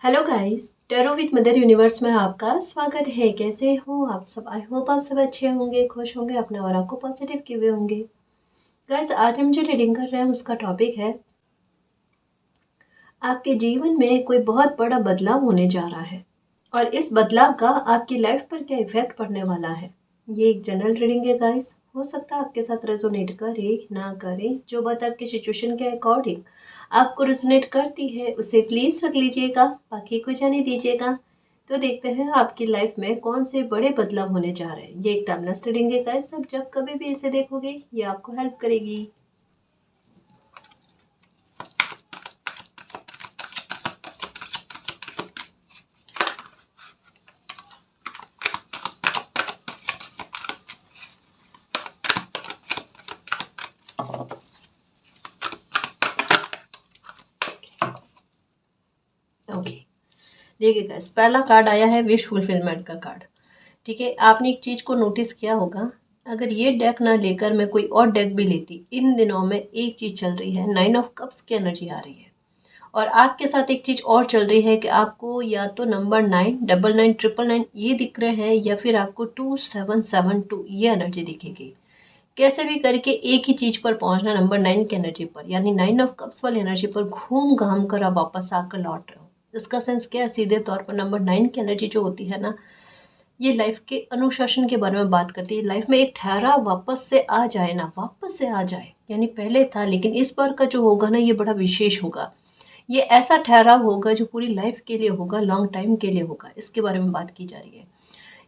Hello guys, tarot with mother universe में आपका स्वागत है। कैसे हो आप सब? आई होप आप सब अच्छे होंगे, खुश होंगे, अपने और आपको पॉजिटिव किए हुए होंगे। गाइस, आज हम जो रीडिंग कर रहे हैं उसका टॉपिक है आपके जीवन में कोई बहुत बड़ा बदलाव होने जा रहा है और इस बदलाव का आपकी लाइफ पर क्या इफेक्ट पड़ने वाला है। ये एक जनरल रीडिंग है गाइस। हो सकता है आपके साथ रेजोनेट करे ना करे, जो बात आपकी सिचुएशन के अकॉर्डिंग आपको रेजोनेट करती है उसे प्लीज रख लीजिएगा, बाकी को जाने दीजिएगा। तो देखते हैं आपकी लाइफ में कौन से बड़े बदलाव होने जा रहे हैं। ये एक टाइमलेस रीडिंग है गाइस, अब जब कभी भी इसे देखोगे ये आपको हेल्प करेगी। ओके, देखिए गाइस, पहला कार्ड आया है विश फुलफिलमेंट का कार्ड। ठीक है, आपने एक चीज को नोटिस किया होगा, अगर ये डेक ना लेकर मैं कोई और डेक भी लेती, इन दिनों में एक चीज चल रही है, 9 ऑफ कप्स की एनर्जी आ रही है। और आपके साथ एक चीज और चल रही है कि आपको या तो नंबर 9, 99, 999 ये दिख रहे हैं या फिर आपको 2772 ये एनर्जी दिखेगी। कैसे भी करके एक ही चीज पर पहुंचना, नंबर 9 की एनर्जी पर, यानी 9 ऑफ कप्स वाली एनर्जी पर घूम घाम कर आप वापस आकर लौट रहे हो। इसका सेंस क्या है? सीधे तौर पर नंबर 9 की एनर्जी जो होती है ना, ये लाइफ के अनुशासन के बारे में बात करती है। लाइफ में एक ठहराव वापस से आ जाए ना, वापस से आ जाए, यानी पहले था लेकिन इस बार का जो होगा ना ये बड़ा विशेष होगा। ये ऐसा ठहराव होगा जो पूरी लाइफ के लिए होगा, लॉन्ग टाइम के लिए होगा। इसके बारे में बात की जा रही है।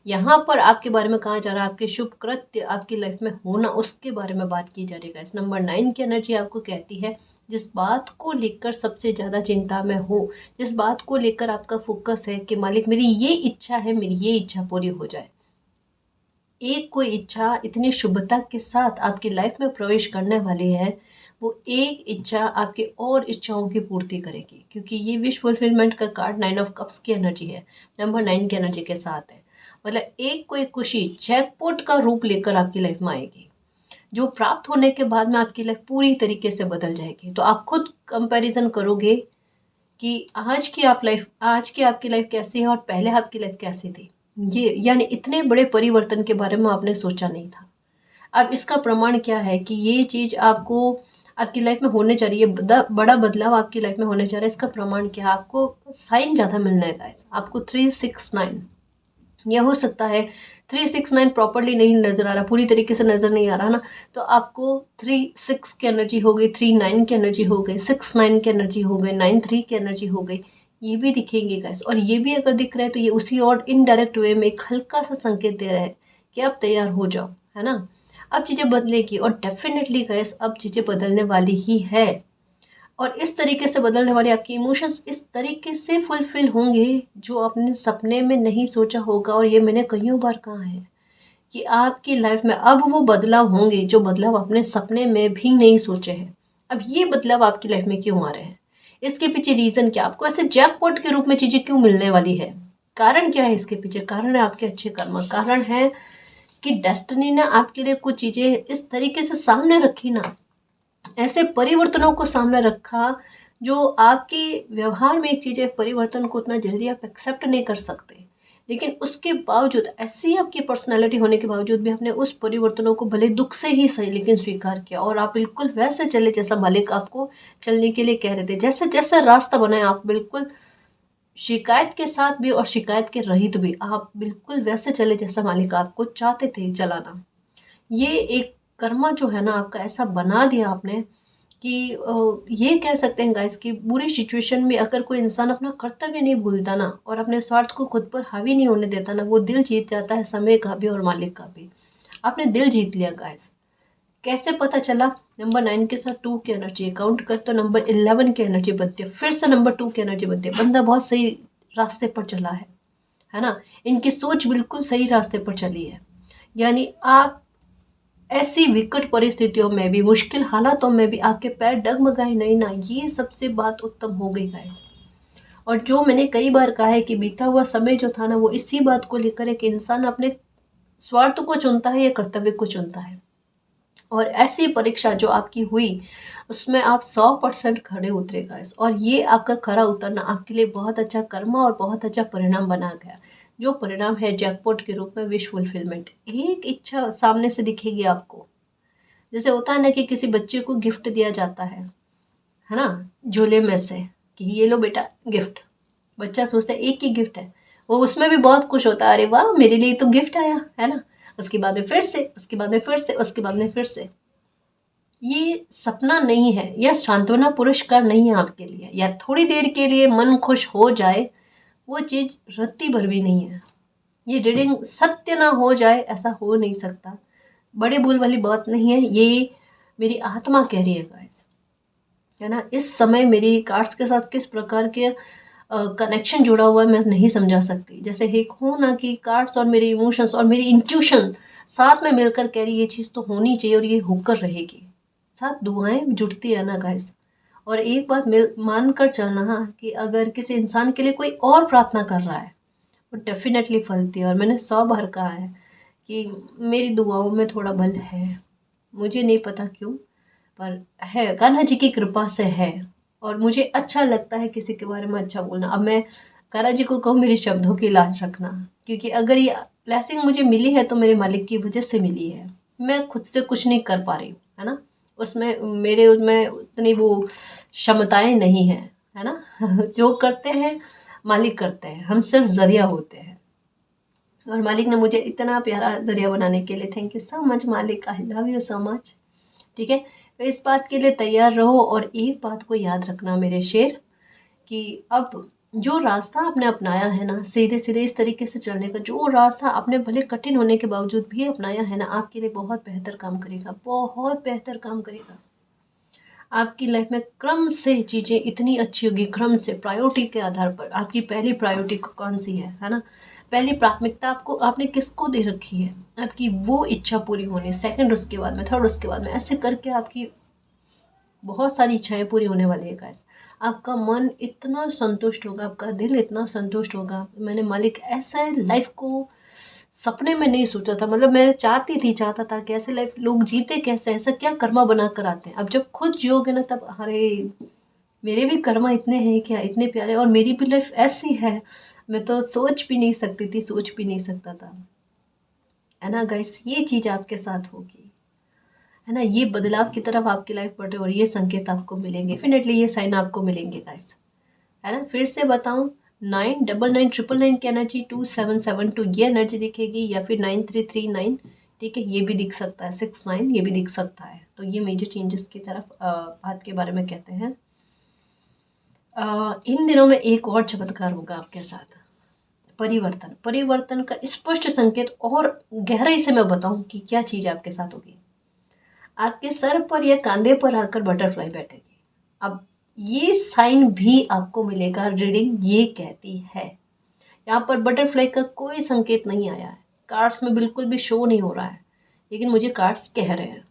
यहाँ पर आपके बारे में कहा जा रहा है, आपके शुभ कृत्य आपकी लाइफ में होना उसके बारे में बात की जा रही है। इस नंबर 9 की एनर्जी आपको कहती है जिस बात को लेकर सबसे ज़्यादा चिंता में हो, जिस बात को लेकर आपका फोकस है कि मालिक मेरी ये इच्छा है, मेरी ये इच्छा पूरी हो जाए। एक कोई इच्छा इतनी शुभता के साथ आपकी लाइफ में प्रवेश करने वाली है, वो एक इच्छा आपकी और इच्छाओं की पूर्ति करेगी, क्योंकि ये विश फुलफिलमेंट का कार्ड 9 ऑफ कप्स की एनर्जी है, नंबर 9 की एनर्जी के साथ है। मतलब एक कोई खुशी जैकपॉट का रूप लेकर आपकी लाइफ में आएगी, जो प्राप्त होने के बाद में आपकी लाइफ पूरी तरीके से बदल जाएगी। तो आप खुद कंपैरिजन करोगे कि आज की आपकी लाइफ कैसी है और पहले आपकी लाइफ कैसी थी। ये यानी इतने बड़े परिवर्तन के बारे में आपने सोचा नहीं था। अब इसका प्रमाण क्या है कि ये चीज आपको आपकी लाइफ में होने जा रही है, बड़ा बदलाव आपकी लाइफ में होने जा रहा है। इसका प्रमाण क्या है? आपको साइन ज्यादा मिलना है गाइस। आपको 369, यह हो सकता है 369 प्रॉपरली नहीं नजर आ रहा, पूरी तरीके से नजर नहीं आ रहा ना, तो आपको 36 की एनर्जी हो गई, 39 की एनर्जी हो गई, 69 की एनर्जी हो गई, 93 की एनर्जी हो गई, ये भी दिखेंगे गाइस। और ये भी अगर दिख रहे हैं तो ये उसी और इनडायरेक्ट वे में एक हल्का सा संकेत दे रहे हैं कि अब तैयार हो जाओ, है ना। अब चीजें बदलेगी और डेफिनेटली गाइस अब चीजें बदलने वाली ही है। और इस तरीके से बदलने वाले आपके इमोशंस इस तरीके से फुलफिल होंगे जो आपने सपने में नहीं सोचा होगा। और ये मैंने कईयों बार कहा है कि आपकी लाइफ में अब वो बदलाव होंगे जो बदलाव आपने सपने में भी नहीं सोचे हैं। अब ये बदलाव आपकी लाइफ में क्यों आ रहे हैं? इसके पीछे रीजन क्या? आपको ऐसे जैकपॉट के रूप में चीजें क्यों मिलने वाली है? कारण क्या है इसके पीछे? कारण है आपके अच्छे कर्म। कारण है कि डेस्टिनी ने आपके लिए कुछ चीजें इस तरीके से सामने रखी ना, ऐसे परिवर्तनों को सामने रखा जो आपके व्यवहार में एक चीज़ है, परिवर्तन को उतना जल्दी आप एक्सेप्ट नहीं कर सकते। लेकिन उसके बावजूद, ऐसी आपकी पर्सनालिटी होने के बावजूद भी आपने उस परिवर्तनों को भले दुख से ही सही लेकिन स्वीकार किया, और आप बिल्कुल वैसे चले जैसा मालिक आपको चलने के लिए कह रहे थे। जैसे जैसा रास्ता बनाए आप बिल्कुल शिकायत के साथ भी और शिकायत के रहित भी आप बिल्कुल वैसे चले जैसा मालिक आपको चाहते थे चलाना। ये एक कर्मा जो है ना आपका ऐसा बना दिया आपने कि ये कह सकते हैं गाइस कि बुरी सिचुएशन में अगर कोई इंसान अपना कर्तव्य नहीं भूलता ना और अपने स्वार्थ को खुद पर हावी नहीं होने देता ना, वो दिल जीत जाता है, समय का भी और मालिक का भी। आपने दिल जीत लिया गाइस। कैसे पता चला? नंबर 9 के साथ 2 की एनर्जी काउंट कर तो नंबर 11 की एनर्जी बनती है, फिर से नंबर 2 की एनर्जी बनती है। बंदा बहुत सही रास्ते पर चला है ना। इनकी सोच बिल्कुल सही रास्ते पर चली है। यानी आप ऐसी विकट परिस्थितियों में भी, मुश्किल हालातों में भी आपके पैर डगमगाए नहीं ना, ये सबसे बात उत्तम हो गई गाइस। और जो मैंने कई बार कहा है कि बीता हुआ समय जो था ना वो इसी बात को लेकर है कि इंसान अपने स्वार्थ को चुनता है या कर्तव्य को चुनता है। और ऐसी परीक्षा जो आपकी हुई उसमें आप 100% खड़े उतरे गाइस, और ये आपका खरा उतरना आपके लिए बहुत अच्छा कर्मा और बहुत अच्छा परिणाम बना गया। जो परिणाम है जैकपॉट के रूप में विश फुलफिलमेंट, एक इच्छा सामने से दिखेगी आपको। जैसे होता है ना कि किसी बच्चे को गिफ्ट दिया जाता है ना, झोले में से, कि ये लो बेटा गिफ्ट। बच्चा सोचता है एक ही गिफ्ट है, वो उसमें भी बहुत खुश होता है, अरे वाह मेरे लिए तो गिफ्ट आया है ना। उसके बाद में फिर से, उसके बाद में फिर से, उसके बाद में फिर से। ये सपना नहीं है, या सांत्वना पुरस्कार नहीं है आपके लिए, या थोड़ी देर के लिए मन खुश हो जाए, वो चीज़ रत्ती भर भी नहीं है। ये रीडिंग सत्य ना हो जाए, ऐसा हो नहीं सकता। बड़े बोल वाली बात नहीं है, ये मेरी आत्मा कह रही है गाइस, है ना। इस समय मेरी कार्ड्स के साथ किस प्रकार के कनेक्शन जुड़ा हुआ है मैं नहीं समझा सकती। जैसे एक हो ना कि कार्ड्स और मेरे इमोशंस और मेरी इंट्यूशन साथ में मिलकर कह रही ये चीज़ तो होनी चाहिए और ये होकर रहेगी। साथ दुआएं जुड़ती है ना गाइस। और एक बात मिल मान कर चलना, हाँ, कि अगर किसी इंसान के लिए कोई और प्रार्थना कर रहा है वो डेफिनेटली फलती है। और मैंने 100 बार कहा है कि मेरी दुआओं में थोड़ा बल है, मुझे नहीं पता क्यों, पर है, कान्हा जी की कृपा से है। और मुझे अच्छा लगता है किसी के बारे में अच्छा बोलना। अब मैं कान्हा जी को कहूँ मेरे शब्दों की लाज रखना, क्योंकि अगर ये ब्लेसिंग मुझे मिली है तो मेरे मालिक की वजह से मिली है। मैं खुद से कुछ नहीं कर पा रही हूँ, है ना। उसमें मेरे उसमें उतनी वो क्षमताएं नहीं है ना। जो करते हैं मालिक करते हैं, हम सिर्फ जरिया होते हैं। और मालिक ने मुझे इतना प्यारा जरिया बनाने के लिए थैंक यू सो मच मालिक, I love you so much. ठीक है, तो इस बात के लिए तैयार रहो। और एक बात को याद रखना मेरे शेर, कि अब जो रास्ता आपने अपनाया है ना, सीधे सीधे इस तरीके से चलने का जो रास्ता आपने भले कठिन होने के बावजूद भी अपनाया है ना, आपके लिए बहुत बेहतर काम करेगा, बहुत बेहतर काम करेगा। आपकी लाइफ में क्रम से चीज़ें इतनी अच्छी होगी, क्रम से प्रायोरिटी के आधार पर। आपकी पहली प्रायोरिटी कौन सी है ना। पहली प्राथमिकता आपको आपने किसको दे रखी है, आपकी वो इच्छा पूरी होनी, सेकंड उसके बाद में, थर्ड उसके बाद में, ऐसे करके आपकी बहुत सारी इच्छाएं पूरी होने वाली है गाइस। आपका मन इतना संतुष्ट होगा, आपका दिल इतना संतुष्ट होगा। मैंने मालिक ऐसा लाइफ को सपने में नहीं सोचा था। मतलब मैं चाहता था कि ऐसे लाइफ लोग जीते कैसे, ऐसा क्या कर्मा बना कर आते हैं। अब जब खुद जियोगे ना तब अरे मेरे भी कर्मा इतने हैं क्या, इतने प्यारे, और मेरी भी लाइफ ऐसी है। मैं तो सोच भी नहीं सकती थी, सोच भी नहीं सकता था, है ना गाइस। ये चीज़ आपके साथ होगी, है ना। ये बदलाव की तरफ आपकी लाइफ बढ़े और ये संकेत आपको मिलेंगे, डेफिनेटली ये साइन आपको मिलेंगे गाइस, है ना। फिर से बताऊं, 999999 की एनर्जी, 2772 ये एनर्जी दिखेगी, या फिर 9339, ठीक है, ये भी दिख सकता है, 69 ये भी दिख सकता है। तो ये मेजर चेंजेस की तरफ बात के बारे में कहते हैं। इन दिनों में एक और चमत्कार होगा आपके साथ, परिवर्तन। परिवर्तन का स्पष्ट संकेत, और गहराई से मैं बताऊं कि क्या चीज़ आपके साथ होगी। आपके सर पर या कंधे पर आकर बटरफ्लाई बैठेगी। अब ये साइन भी आपको मिलेगा, रीडिंग ये कहती है। यहाँ पर बटरफ्लाई का कोई संकेत नहीं आया है, कार्ड्स में बिल्कुल भी शो नहीं हो रहा है, लेकिन मुझे कार्ड्स कह रहे हैं,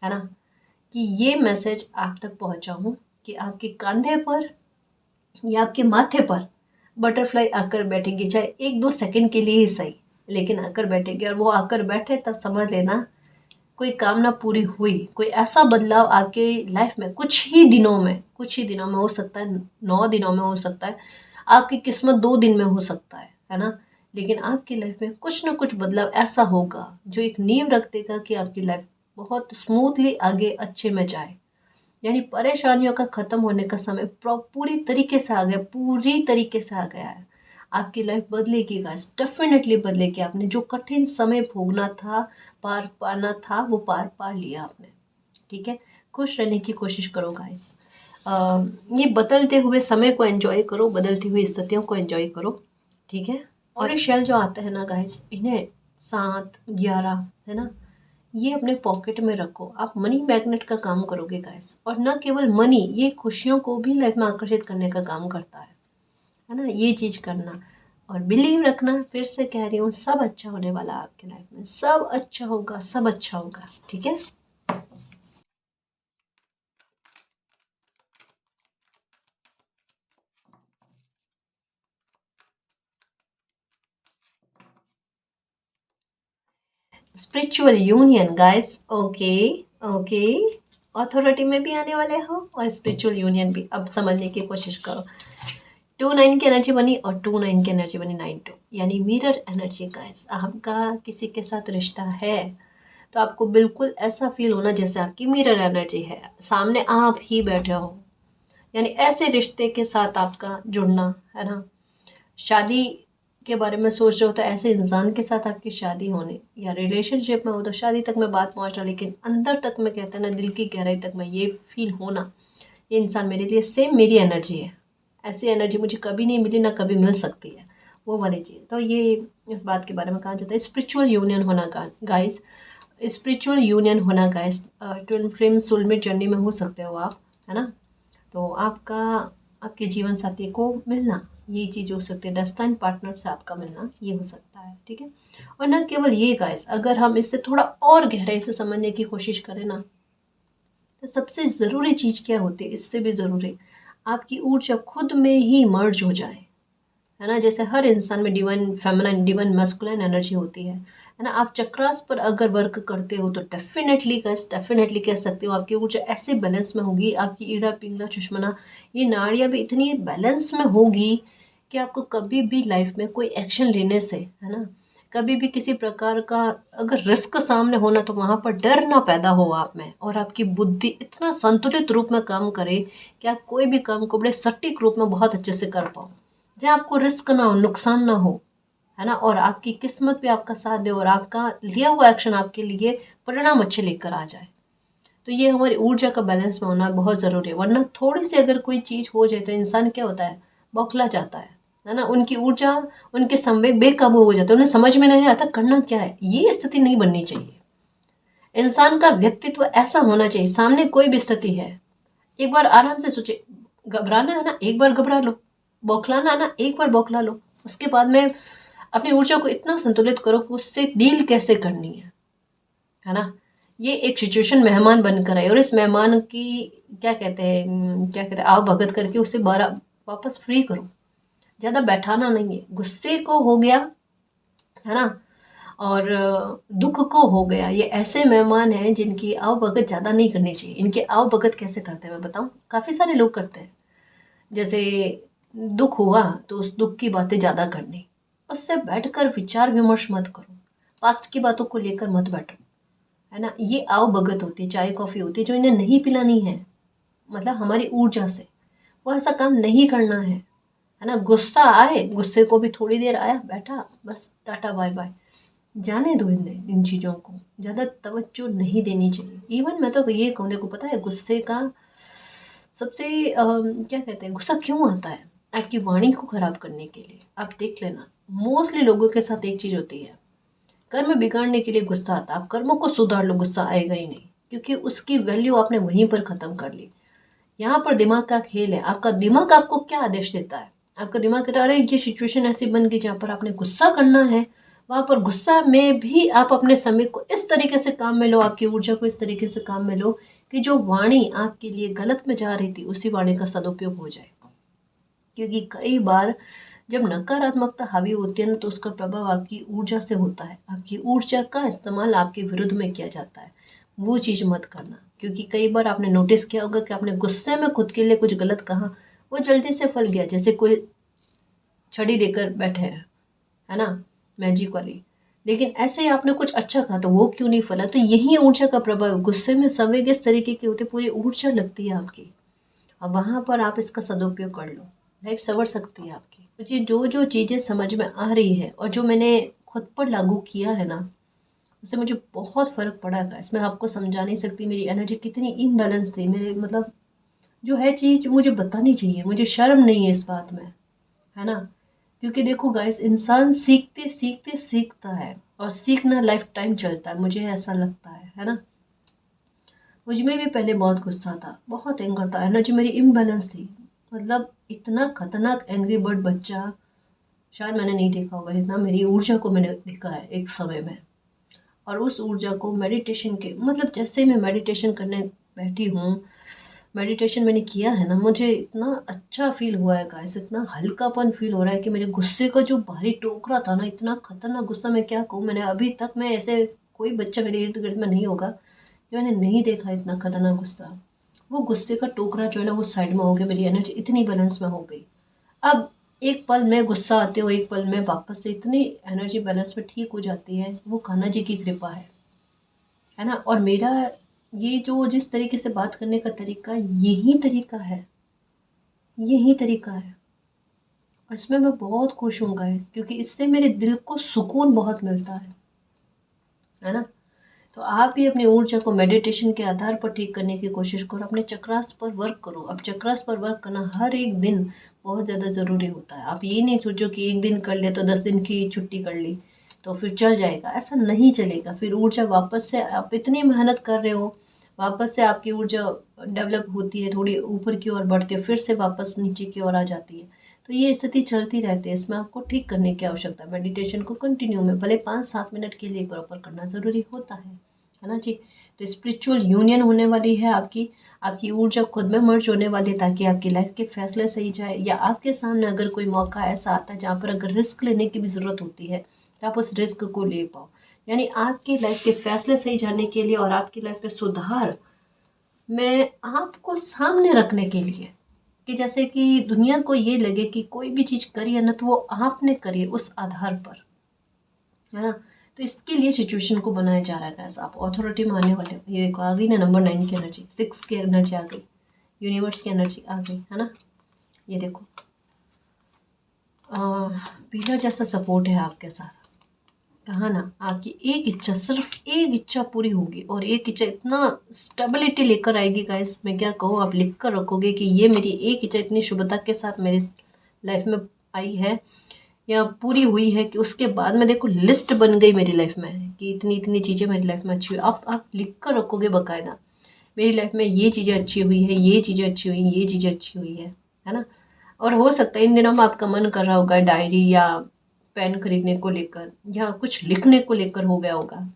है ना, कि ये मैसेज आप तक पहुँचाऊँ कि आपके कंधे पर या आपके माथे पर बटरफ्लाई आकर बैठेगी, चाहे 1-2 सेकंड के लिए ही सही, लेकिन आकर बैठेगी। और वो आकर बैठे तब समझ लेना कोई कामना पूरी हुई, कोई ऐसा बदलाव आपके लाइफ में कुछ ही दिनों में, कुछ ही दिनों में हो सकता है, 9 दिनों में हो सकता है, आपकी किस्मत 2 दिन में हो सकता है ना। लेकिन आपकी लाइफ में कुछ ना कुछ बदलाव ऐसा होगा जो एक नींव रख देगा कि आपकी लाइफ बहुत स्मूथली आगे अच्छे में जाए। यानी परेशानियों का खत्म होने का समय पूरी तरीके से आ गया, पूरी तरीके से आ गया है। आपकी लाइफ बदलेगी गाइस, डेफिनेटली बदलेगी। आपने जो कठिन समय भोगना था, पार पाना था, वो पार पा लिया आपने, ठीक है। खुश रहने की कोशिश करो गाइस। ये बदलते हुए समय को एंजॉय करो, बदलती हुई स्थितियों को एंजॉय करो, ठीक है। और ये शेल जो आते हैं ना गाइस, इन्हें 7-11, है ना, ये अपने पॉकेट में रखो। आप मनी मैग्नेट का काम करोगे गाइस। और न केवल मनी, ये खुशियों को भी लाइफ में आकर्षित करने का काम करता है ना। ये चीज़ करना और बिलीव रखना, फिर से कह रही हूँ, सब अच्छा होने वाला है आपके लाइफ में, सब अच्छा होगा, सब अच्छा होगा, ठीक है। Spiritual union guys, okay. Okay, authority में भी आने वाले हो और स्पिरिचुअल यूनियन भी। अब समझने की कोशिश करो। 2-9 की एनर्जी बनी और 2-9 की एनर्जी बनी 9-2, यानी मिरर एनर्जी। गाइस, आपका किसी के साथ रिश्ता है तो आपको बिल्कुल ऐसा फील होना जैसे आपकी मिरर एनर्जी है, सामने आप ही बैठे हो। यानी ऐसे रिश्ते के साथ आपका जुड़ना है ना। शादी के बारे में सोच रहे हो तो ऐसे इंसान के साथ आपकी शादी होने, या रिलेशनशिप में हो तो शादी तक मैं बात पहुंच रहा, लेकिन अंदर तक में कहते हैं ना, दिल की गहराई तक में ये फील होना, ये इंसान मेरे लिए सेम मेरी एनर्जी है। ऐसी एनर्जी मुझे कभी नहीं मिली, ना कभी मिल सकती है, वो वाली चीज़। तो ये इस बात के बारे में कहा जाता है स्पिरिचुअल यूनियन होना का गाइस। स्पिरिचुअल यूनियन होना guys, twin flame soulmate journey में हो सकते हो आप, है ना। तो आपका आपके जीवन साथी को मिलना, ये चीज़ हो सकती है। डेस्टाइन पार्टनर से आपका मिलना, ये हो सकता है, ठीक है। और न केवल ये गाइस, अगर हम इससे थोड़ा और गहराई से समझने की कोशिश करें ना, तो सबसे ज़रूरी चीज़ क्या होती है, इससे भी ज़रूरी आपकी ऊर्जा खुद में ही मर्ज हो जाए, है ना। जैसे हर इंसान में divine feminine, divine masculine energy होती है ना। आप चक्रास पर अगर वर्क करते हो तो डेफिनेटली कह सकते हो आपकी ऊर्जा ऐसे बैलेंस में होगी, आपकी ईड़ा पिंगला सुषुम्ना, ये नाड़ियाँ भी इतनी बैलेंस में होगी कि आपको कभी भी लाइफ में कोई एक्शन लेने से, है ना, कभी भी किसी प्रकार का अगर रिस्क सामने होना तो वहाँ पर डर ना पैदा हो आप में, और आपकी बुद्धि इतना संतुलित रूप में काम करे कि आप कोई भी काम को बड़े सटीक रूप में बहुत अच्छे से कर पाओ, जहाँ आपको रिस्क ना हो, नुकसान ना हो, है ना। और आपकी किस्मत भी आपका साथ दे और आपका लिया हुआ एक्शन आपके लिए परिणाम अच्छे लेकर आ जाए। तो ये हमारी ऊर्जा का बैलेंस में होना बहुत ज़रूरी है, वरना थोड़ी सी अगर कोई चीज़ हो जाए तो इंसान क्या होता है, बौखला जाता है ना। उनकी ऊर्जा, उनके संवेग बेकाबू हो जाते हैं, उन्हें समझ में नहीं आता करना क्या है। ये स्थिति नहीं बननी चाहिए। इंसान का व्यक्तित्व ऐसा होना चाहिए, सामने कोई भी स्थिति है, एक बार आराम से सोचे, घबराना है ना एक बार घबरा लो, बौखलाना है ना एक बार बौखला लो, उसके बाद में अपनी ऊर्जा को इतना संतुलित करो कि उससे डील कैसे करनी है ना। ये एक सिचुएशन मेहमान बनकर आए और इस मेहमान की क्या कहते हैं आव भगत करके उसे बारह वापस फ्री करो। ज़्यादा बैठाना नहीं है, गुस्से को हो गया, है ना, और दुख को हो गया, ये ऐसे मेहमान हैं जिनकी आव भगत ज़्यादा नहीं करनी चाहिए। इनके आव भगत कैसे करते हैं मैं बताऊं, काफ़ी सारे लोग करते हैं। जैसे दुख हुआ तो उस दुख की बातें ज़्यादा करनी, उससे बैठकर विचार विमर्श मत करो, पास्ट की बातों को लेकर मत बैठो, है ना। ये आव भगत होती है, चाय कॉफ़ी होती है जो इन्हें नहीं पिलानी है, मतलब हमारी ऊर्जा से वो ऐसा काम नहीं करना है ना। गुस्सा आए, गुस्से को भी थोड़ी देर आया बैठा, बस टाटा बाय बाय, जाने दो इन्हें, इन चीज़ों को ज़्यादा तवज्जो नहीं देनी चाहिए। इवन मैं तो ये कहूँ, देखो पता है गुस्से का सबसे क्या कहते हैं, गुस्सा क्यों आता है, आपकी वाणी को खराब करने के लिए। आप देख लेना, मोस्टली लोगों के साथ एक चीज़ होती है, कर्म बिगाड़ने के लिए गुस्सा आता है। आप कर्मों को सुधार लो, गुस्सा आएगा ही नहीं, क्योंकि उसकी वैल्यू आपने वहीं पर ख़त्म कर ली। यहाँ पर दिमाग का खेल है, आपका दिमाग आपको क्या आदेश देता है। आपका दिमाग कहता है अरे ये सिचुएशन ऐसी बन गई जहाँ पर आपने गुस्सा करना है, वहाँ पर गुस्सा में भी आप अपने समय को इस तरीके से काम में लो, आपकी ऊर्जा को इस तरीके से काम में लो कि जो वाणी आपके लिए गलत में जा रही थी उसी वाणी का सदुपयोग हो जाए। क्योंकि कई बार जब नकारात्मकता हावी होती है ना, तो उसका प्रभाव आपकी ऊर्जा से होता है, आपकी ऊर्जा का इस्तेमाल आपके विरुद्ध में किया जाता है। वो चीज़ मत करना, क्योंकि कई बार आपने नोटिस किया होगा कि आपने गुस्से में खुद के लिए कुछ गलत कहा, वो जल्दी से फल गया। जैसे कोई छड़ी लेकर बैठे हैं, है ना, मैजिक वाली, लेकिन ऐसे ही आपने कुछ अच्छा कहा तो वो क्यों नहीं फला। तो यही ऊर्जा का प्रभाव, गुस्से में संवेग इस तरीके के होते, पूरी ऊर्जा लगती है आपकी, और वहाँ पर आप इसका सदुपयोग कर लो, लाइफ संवर सकती है आपकी। मुझे जो जो चीज़ें समझ में आ रही है और जो मैंने खुद पर लागू किया है ना, उससे मुझे बहुत फ़र्क पड़ा था। इसमें आपको समझा नहीं सकती मेरी एनर्जी कितनी इम्बैलेंस थी, मेरे मतलब जो है चीज़ मुझे बतानी चाहिए, मुझे शर्म नहीं है इस बात में, है ना। क्योंकि देखो गाइस, इंसान सीखते सीखते सीखता है, और सीखना लाइफ टाइम चलता है, मुझे ऐसा लगता है ना। मुझ में भी पहले बहुत गुस्सा था, बहुत एंगर था, एनर्जी मेरी इम्बैलेंस थी। मतलब इतना खतरनाक एंग्री बर्ड बच्चा शायद मैंने नहीं देखा होगा जितना मेरी ऊर्जा को मैंने देखा है एक समय में। और उस ऊर्जा को मेडिटेशन के, मतलब जैसे मैं मेडिटेशन करने बैठी हूँ, मेडिटेशन मैंने किया है ना, मुझे इतना अच्छा फील हुआ है गाइस, इतना हल्कापन फील हो रहा है कि मेरे गुस्से का जो भारी टोकरा था ना, इतना खतरनाक गुस्सा, मैं क्या कहूँ। मैंने अभी तक, मैं ऐसे कोई बच्चा मेरे इर्द गिर्द में नहीं होगा कि मैंने नहीं देखा इतना खतरनाक गुस्सा। वो गुस्से का टोकरा जो है ना वो साइड में हो गया, मेरी एनर्जी इतनी बैलेंस में हो गई। अब एक पल में गुस्सा आते हुए एक पल में वापस से इतनी एनर्जी बैलेंस में ठीक हो जाती है, वो कान्हा जी की कृपा है ना। और मेरा ये जो जिस तरीके से बात करने का तरीका, यही तरीका है, यही तरीका है। इसमें मैं बहुत खुश हूँ गाइस, क्योंकि इससे मेरे दिल को सुकून बहुत मिलता है ना। तो आप भी अपनी ऊर्जा को मेडिटेशन के आधार पर ठीक करने की कोशिश करो, अपने चक्रास पर वर्क करो। अब चक्रास पर वर्क करना हर एक दिन बहुत ज़्यादा ज़रूरी होता है। आप ये नहीं सोचो कि एक दिन कर ले तो 10 दिन की छुट्टी कर ली तो फिर चल जाएगा, ऐसा नहीं चलेगा। फिर ऊर्जा वापस से, आप इतनी मेहनत कर रहे हो, वापस से आपकी ऊर्जा डेवलप होती है, थोड़ी ऊपर की ओर बढ़ती है, फिर से वापस नीचे की ओर आ जाती है। तो ये स्थिति चलती रहती है, इसमें आपको ठीक करने की आवश्यकता है। मेडिटेशन को कंटिन्यू में भले 5-7 मिनट के लिए प्रॉपर करना ज़रूरी होता है ना जी। तो स्पिरिचुअल यूनियन होने वाली है आपकी, आपकी ऊर्जा खुद में मर्ज होने वाली है, ताकि आपकी लाइफ के फैसले सही जाए, या आपके सामने अगर कोई मौका ऐसा आता है जहाँ पर अगर रिस्क लेने की भी ज़रूरत होती है तो आप उस रिस्क को ले पाओ। यानी आपकी लाइफ के फैसले सही जाने के लिए और आपकी लाइफ में सुधार में आपको सामने रखने के लिए, कि जैसे कि दुनिया को ये लगे कि कोई भी चीज़ करी है ना तो वो आपने करी है उस आधार पर, है ना। तो इसके लिए सिचुएशन को बनाया जा रहा है गाइस। आप अथॉरिटी में आने वाले हो। ये देखो आ गई ना नंबर 9 की एनर्जी, 6 की एनर्जी आ गई, यूनिवर्स की एनर्जी आ गई, है ना। ये देखो पिलर जैसा सपोर्ट है आपके साथ। कहा ना, आपकी एक इच्छा, सिर्फ एक इच्छा पूरी होगी, और एक इच्छा इतना स्टेबिलिटी लेकर आएगी गाइस, मैं क्या कहूँ। आप लिख कर रखोगे कि ये मेरी एक इच्छा इतनी शुभता के साथ मेरी लाइफ में आई है या पूरी हुई है, कि उसके बाद में देखो लिस्ट बन गई मेरी लाइफ में कि इतनी इतनी चीज़ें मेरी लाइफ में अच्छी हुई। आप लिख कर रखोगे बाकायदा, मेरी लाइफ में ये चीज़ें अच्छी हुई है, ये चीज़ें अच्छी हुई, ये चीज़ें अच्छी हुई है ना। और हो सकता है इन दिनों में आपका मन कर रहा होगा डायरी या पेन खरीदने को लेकर, या कुछ लिखने को लेकर हो गया होगा।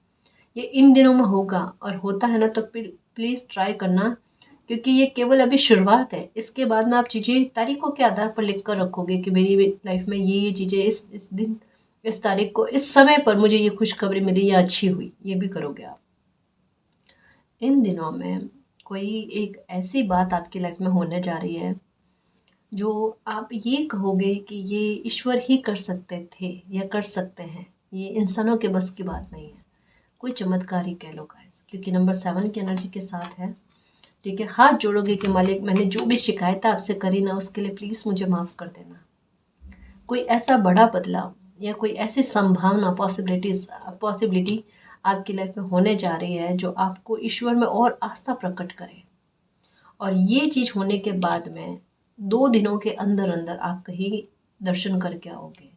ये इन दिनों में होगा, और होता है ना तो प्लीज़ ट्राई करना, क्योंकि ये केवल अभी शुरुआत है। इसके बाद में आप चीज़ें तारीखों के आधार पर लिख कर रखोगे कि मेरी लाइफ में ये चीज़ें इस दिन, इस तारीख को, इस समय पर मुझे ये खुशखबरी मिली या अच्छी हुई, ये भी करोगे आप। इन दिनों में कोई एक ऐसी बात आपकी लाइफ में होने जा रही है जो आप ये कहोगे कि ये ईश्वर ही कर सकते थे या कर सकते हैं, ये इंसानों के बस की बात नहीं है। कोई चमत्कार ही कह लो गाइस, क्योंकि नंबर 7 की एनर्जी के साथ है। ठीक है, हाथ जोड़ोगे कि मालिक मैंने जो भी शिकायत आपसे करी ना उसके लिए प्लीज़ मुझे माफ़ कर देना। कोई ऐसा बड़ा बदलाव या कोई ऐसी संभावना, पॉसिबिलिटी आपकी लाइफ में होने जा रही है जो आपको ईश्वर में और आस्था प्रकट करे। और ये चीज़ होने के बाद में 2 दिनों के अंदर अंदर आप कहीं दर्शन करके आओगे।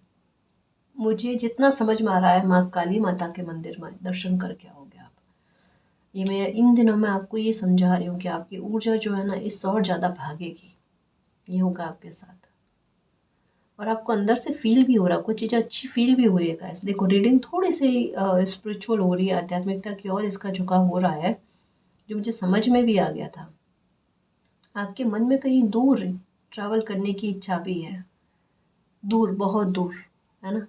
मुझे जितना समझ में आ रहा है, माँ काली माता के मंदिर में दर्शन करके आओगे आप। ये मैं इन दिनों में आपको ये समझा रही हूँ कि आपकी ऊर्जा जो है ना इससे और ज़्यादा भागेगी। ये होगा आपके साथ, और आपको अंदर से फील भी हो रहा है, कुछ चीज़ें अच्छी फील भी हो रही है गाइस। देखो रीडिंग थोड़ी सी स्पिरिचुअल हो रही है, आध्यात्मिकता की ओर इसका झुकाव हो रहा है, जो मुझे समझ में भी आ गया था। आपके मन में कहीं दूर ट्रैवल करने की इच्छा भी है, दूर, बहुत दूर, है ना,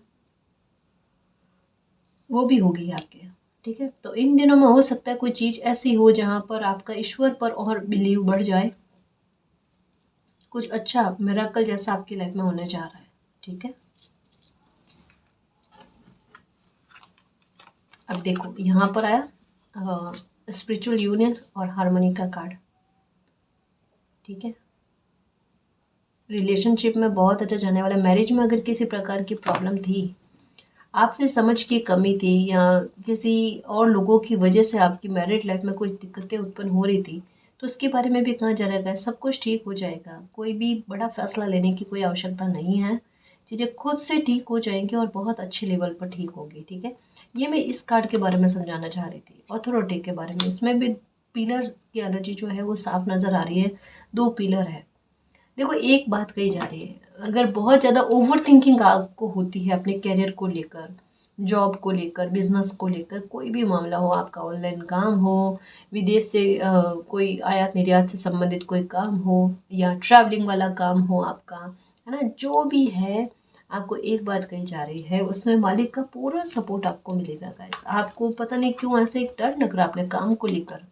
वो भी होगी आपके। ठीक है, तो इन दिनों में हो सकता है कोई चीज़ ऐसी हो जहाँ पर आपका ईश्वर पर और बिलीव बढ़ जाए, कुछ अच्छा मिरेकल जैसा आपकी लाइफ में होने जा रहा है। ठीक है, अब देखो यहाँ पर आया स्पिरिचुअल यूनियन और हार्मनी का कार्ड। ठीक है, रिलेशनशिप में बहुत अच्छा जाने वाला। मैरिज में अगर किसी प्रकार की प्रॉब्लम थी, आपसे समझ की कमी थी, या किसी और लोगों की वजह से आपकी मैरिड लाइफ में कुछ दिक्कतें उत्पन्न हो रही थी, तो उसके बारे में भी कहा जा रहा है सब कुछ ठीक हो जाएगा। कोई भी बड़ा फैसला लेने की कोई आवश्यकता नहीं है, चीज़ें खुद से ठीक हो जाएंगी और बहुत अच्छे लेवल पर ठीक होगी। ठीक है, ये मैं इस कार्ड के बारे में समझाना चाह रही थी, अथॉरिटी के बारे में। इसमें भी पिलर की एनर्जी जो है वो साफ नज़र आ रही है, 2 पिलर है। देखो एक बात कही जा रही है, अगर बहुत ज़्यादा ओवर थिंकिंग आपको होती है अपने करियर को लेकर, जॉब को लेकर, बिजनेस को लेकर, कोई भी मामला हो, आपका ऑनलाइन काम हो, विदेश से कोई आयात निर्यात से संबंधित कोई काम हो, या ट्रैवलिंग वाला काम हो आपका, है ना, जो भी है, आपको एक बात कही जा रही है, उसमें मालिक का पूरा सपोर्ट आपको मिलेगा गाइस। आपको पता नहीं क्यों ऐसे एक डर लग रहा है अपने काम को लेकर,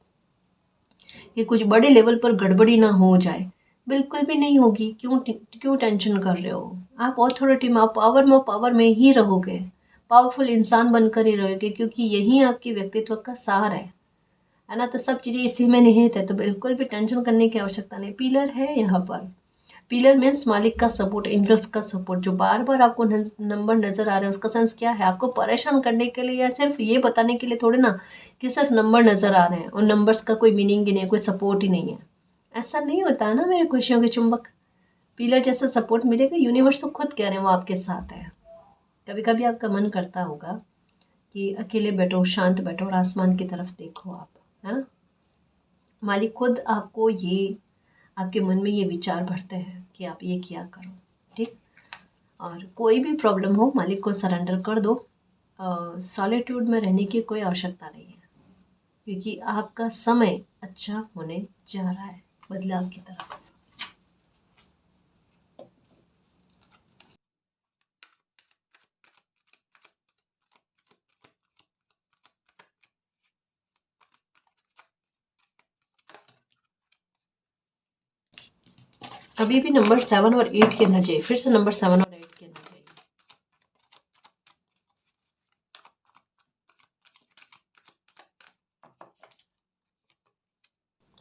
कि कुछ बड़े लेवल पर गड़बड़ी ना हो जाए, बिल्कुल भी नहीं होगी। क्यों टेंशन कर रहे हो? आप ऑथोरिटी में, आप पावर में ही रहोगे, पावरफुल इंसान बनकर ही रहोगे, क्योंकि यही आपके व्यक्तित्व का सार है ना। तो सब चीज़ें इसी में निहित है, तो बिल्कुल भी टेंशन करने की आवश्यकता नहीं। पिलर है यहाँ पर। पिलर मीन्स मालिक का सपोर्ट, एंजल्स का सपोर्ट। जो बार बार आपको नंबर नजर आ रहे हैं उसका सेंस क्या है? आपको परेशान करने के लिए या सिर्फ ये बताने के लिए थोड़े ना कि सिर्फ नंबर नजर आ रहे हैं और नंबर्स का कोई मीनिंग ही नहीं है, कोई सपोर्ट ही नहीं है। ऐसा नहीं होता है ना मेरे खुशियों के चुंबक। पिलर जैसा सपोर्ट मिलेगा, यूनिवर्स तो खुद कह रहे हैं वो आपके साथ है। कभी कभी आपका मन करता होगा कि अकेले बैठो, शांत बैठो और आसमान की तरफ देखो आप, है ना। मालिक खुद आपको ये, आपके मन में ये विचार भरते हैं कि आप ये किया करो, ठीक। और कोई भी प्रॉब्लम हो, मालिक को सरेंडर कर दो। सॉलिट्यूड में रहने की कोई आवश्यकता नहीं है, क्योंकि आपका समय अच्छा होने जा रहा है, बदलाव की तरफ। अभी भी नंबर 7 और 8 की एनर्जी, फिर से नंबर 7 और 8 की एनर्जी।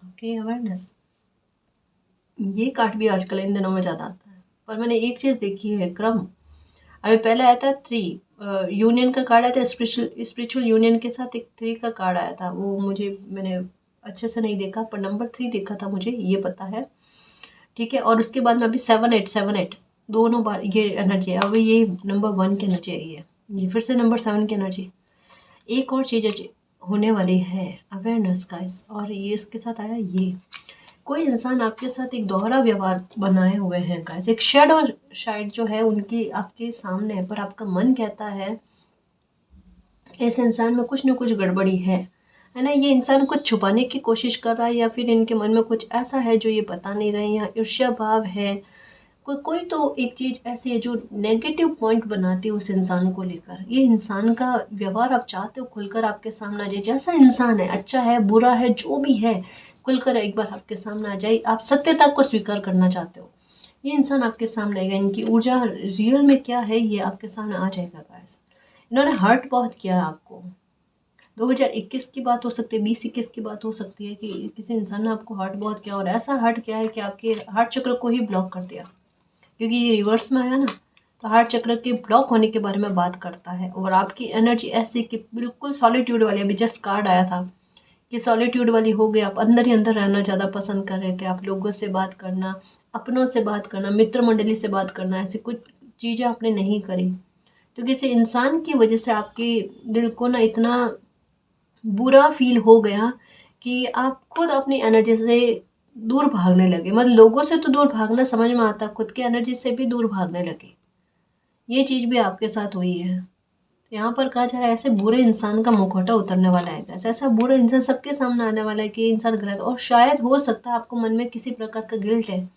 Okay, awareness. ये कार्ड भी आजकल इन दिनों में ज़्यादा आता है, पर मैंने एक चीज़ देखी है, क्रम। अभी पहले आया था 3, यूनियन का कार्ड आया था, स्पिरिचुअल यूनियन के साथ एक 3 का कार्ड आया था। वो मैंने अच्छे से नहीं देखा, पर नंबर 3 देखा था, मुझे ये पता है, ठीक है। और उसके बाद में अभी 7 8 दोनों बार ये एनर्जी है। अभी ये नंबर 1 की एनर्जी आई है, ये फिर से नंबर 7 की एनर्जी। एक और चीज़ होने वाली है, अवेयरनेस गाइस। और ये इसके साथ आया, ये कोई इंसान आपके साथ एक दोहरा व्यवहार बनाए हुए हैं गाइस। एक शैडो साइड जो है उनकी आपके सामने है, पर आपका मन कहता है इस इंसान में कुछ न कुछ गड़बड़ी है ना। ये इंसान कुछ छुपाने की कोशिश कर रहा है, या फिर इनके मन में कुछ ऐसा है जो ये बता नहीं रहे, या ईर्ष्या भाव है। कोई तो एक चीज़ ऐसी है जो नेगेटिव पॉइंट बनाती है उस इंसान को लेकर। ये इंसान का व्यवहार आप चाहते हो खुलकर आपके सामने आ जाए, जैसा इंसान है, अच्छा है बुरा है जो भी है, खुलकर एक बार आपके सामने आ जाए। आप सत्यता को स्वीकार करना चाहते हो, ये इंसान आपके सामने आएगा। इनकी ऊर्जा रियल में क्या है ये आपके सामने आ जाएगा गाइस। इन्होंने हर्ट बहुत किया है आपको। 2021 की बात हो सकती है, 20-21 की बात हो सकती है कि किसी इंसान ने आपको हर्ट बहुत किया, और ऐसा हर्ट किया है कि आपके हार्ट चक्र को ही ब्लॉक कर दिया। क्योंकि ये रिवर्स में आया ना, तो हार्ट चक्र के ब्लॉक होने के बारे में बात करता है। और आपकी एनर्जी ऐसी कि बिल्कुल सॉलिट्यूड वाली, अभी जस्ट कार्ड आया था कि सॉलिट्यूड वाली हो गई। आप अंदर ही अंदर रहना ज़्यादा पसंद कर रहे थे, आप लोगों से बात करना, अपनों से बात करना, मित्र मंडली से बात करना, ऐसी कुछ चीज़ें आपने नहीं करी। तो किसी इंसान की वजह से आपके दिल को ना इतना बुरा फील हो गया कि आप खुद अपनी एनर्जी से दूर भागने लगे। मतलब लोगों से तो दूर भागना समझ में आता, खुद की एनर्जी से भी दूर भागने लगे। ये चीज़ भी आपके साथ हुई है। यहाँ पर कहा जा रहा है ऐसे बुरे इंसान का मुखौटा उतरने वाला है। ऐसा बुरा इंसान सबके सामने आने वाला है कि ये इंसान गलत, और शायद हो सकता है आपको मन में किसी प्रकार का गिल्ट है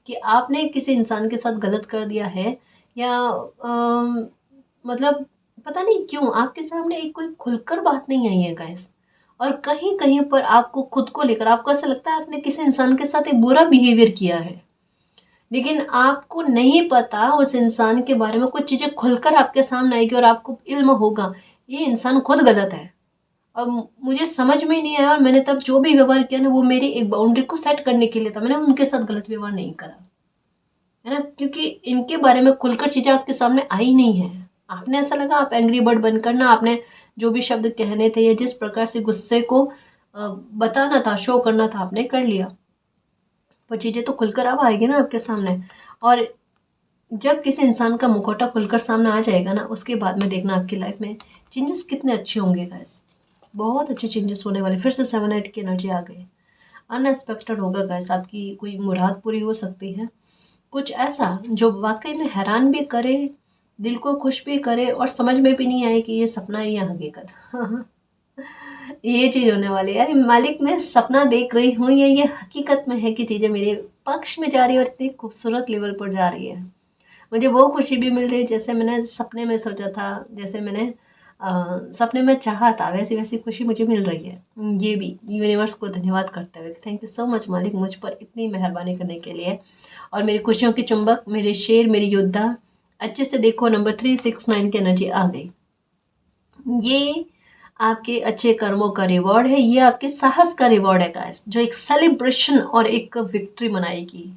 कि आपने किसी इंसान के साथ गलत कर दिया है, या मतलब पता नहीं क्यों आपके सामने एक कोई खुलकर बात नहीं आई है गाइस। और कहीं कहीं पर आपको खुद को लेकर आपको ऐसा लगता है आपने किसी इंसान के साथ एक बुरा बिहेवियर किया है, लेकिन आपको नहीं पता उस इंसान के बारे में। कुछ चीज़ें खुलकर आपके सामने आएगी और आपको इल्म होगा ये इंसान खुद गलत है। और मुझे समझ में ही नहीं आया, और मैंने तब जो भी व्यवहार किया ना वो मेरी एक बाउंड्री को सेट करने के लिए था। मैंने उनके साथ गलत व्यवहार नहीं करा, है ना, क्योंकि इनके बारे में खुलकर चीज़ें आपके सामने आई नहीं है। आपने ऐसा लगा आप एंग्री बर्ड बनकर ना, आपने जो भी शब्द कहने थे या जिस प्रकार से गुस्से को बताना था, शो करना था, आपने कर लिया। पर चीज़ें तो खुलकर अब आएगी ना आपके सामने। और जब किसी इंसान का मुखौटा खुलकर सामने आ जाएगा ना, उसके बाद में देखना आपकी लाइफ में चेंजेस कितने अच्छे होंगे गाइस। बहुत अच्छे चेंजेस होने वाले। फिर से 7 8 की एनर्जी आ गई। अनएक्सपेक्टेड होगा गाइस, आपकी कोई मुराद पूरी हो सकती है। कुछ ऐसा जो वाकई में हैरान भी करे, दिल को खुश भी करे, और समझ में भी नहीं आए कि ये सपना है या हकीकत। ये चीज़ होने वाली है। अरे मालिक, मैं सपना देख रही हूँ या ये हकीकत में है कि चीज़ें मेरे पक्ष में जा रही है और इतनी खूबसूरत लेवल पर जा रही है। मुझे वो खुशी भी मिल रही है जैसे मैंने सपने में सोचा था, जैसे मैंने सपने में चाहा था वैसी वैसी खुशी मुझे मिल रही है। ये भी यूनिवर्स को धन्यवाद करते हुए थैंक यू सो मच मालिक मुझ पर इतनी मेहरबानी करने के लिए। और मेरी खुशियों के चुंबक, मेरे शेर, मेरी योद्धा, अच्छे से देखो नंबर 369 की एनर्जी आ गई। ये आपके अच्छे कर्मों का रिवॉर्ड है, ये आपके साहस का रिवॉर्ड है गाइस, जो एक सेलिब्रेशन और एक विक्ट्री मनाएगी,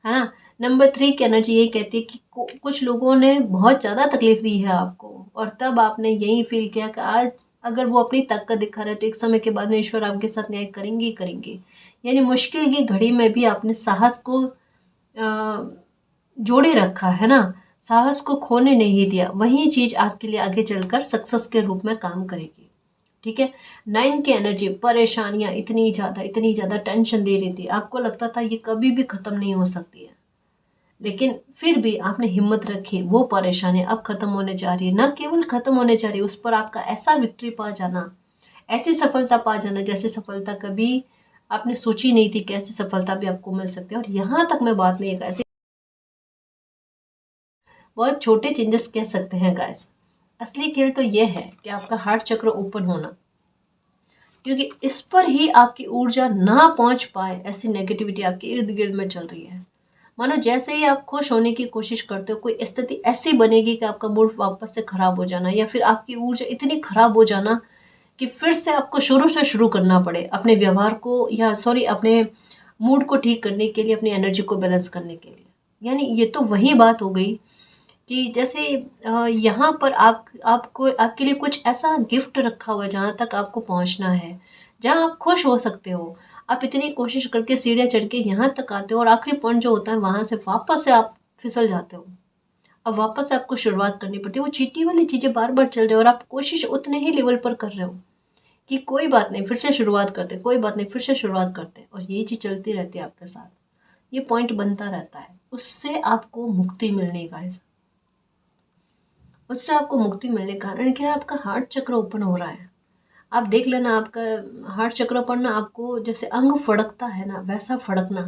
है ना। नंबर 3 की एनर्जी ये कहती है कि कुछ लोगों ने बहुत ज़्यादा तकलीफ दी है आपको, और तब आपने यही फील किया कि आज अगर वो अपनी ताकत दिखा रहे तो एक समय के बाद में ईश्वर आपके साथ न्याय करेंगे ही करेंगे। यानी मुश्किल की घड़ी में भी आपने साहस को जोड़े रखा, है ना, साहस को खोने नहीं दिया। वही चीज़ आपके लिए आगे चलकर सक्सेस के रूप में काम करेगी। ठीक है। 9 की एनर्जी, परेशानियां इतनी ज़्यादा टेंशन दे रही थी, आपको लगता था ये कभी भी ख़त्म नहीं हो सकती है, लेकिन फिर भी आपने हिम्मत रखी। वो परेशानी अब ख़त्म होने जा रही है, न केवल ख़त्म होने जा रही है, उस पर आपका ऐसा विक्ट्री पा जाना, ऐसी सफलता पा जाना जैसे सफलता कभी आपने सोची नहीं थी कि ऐसी सफलता भी आपको मिल सकती है। और यहाँ तक मैं बात नहीं है ऐसे बहुत छोटे चेंजेस कह सकते हैं गाइस। असली खेल तो यह है कि आपका हार्ट चक्र ओपन होना, क्योंकि इस पर ही आपकी ऊर्जा ना पहुंच पाए ऐसी नेगेटिविटी आपके इर्द गिर्द में चल रही है। मानो जैसे ही आप खुश होने की कोशिश करते हो, कोई स्थिति ऐसी बनेगी कि आपका मूड वापस से खराब हो जाना, या फिर आपकी ऊर्जा इतनी खराब हो जाना कि फिर से आपको शुरू से शुरू करना पड़े अपने व्यवहार को, या सॉरी अपने मूड को ठीक करने के लिए, अपनी एनर्जी को बैलेंस करने के लिए। यानी ये तो वही बात हो गई कि जैसे यहाँ पर आपको आपके लिए कुछ ऐसा गिफ्ट रखा हुआ है जहाँ तक आपको पहुँचना है, जहाँ आप खुश हो सकते हो। आप इतनी कोशिश करके सीढ़ियाँ चढ़ के यहाँ तक आते हो, और आखिरी पॉइंट जो होता है वहाँ से वापस से आप फिसल जाते हो। अब वापस से आपको शुरुआत करनी पड़ती है। वो चीटी वाली चीज़ें बार बार चल रही है और आप कोशिश उतने ही लेवल पर कर रहे हो कि कोई बात नहीं, फिर से शुरुआत करते, कोई बात नहीं, फिर से शुरुआत करते, और ये चीज़ चलती रहती है आपके साथ। ये पॉइंट बनता रहता है, उससे आपको मुक्ति मिलने का है। उससे आपको मुक्ति मिलने का कारण क्या है? आपका हार्ट चक्र ओपन हो रहा है। आप देख लेना, आपका हार्ट चक्र पर ना आपको जैसे अंग फड़कता है ना, वैसा फड़कना,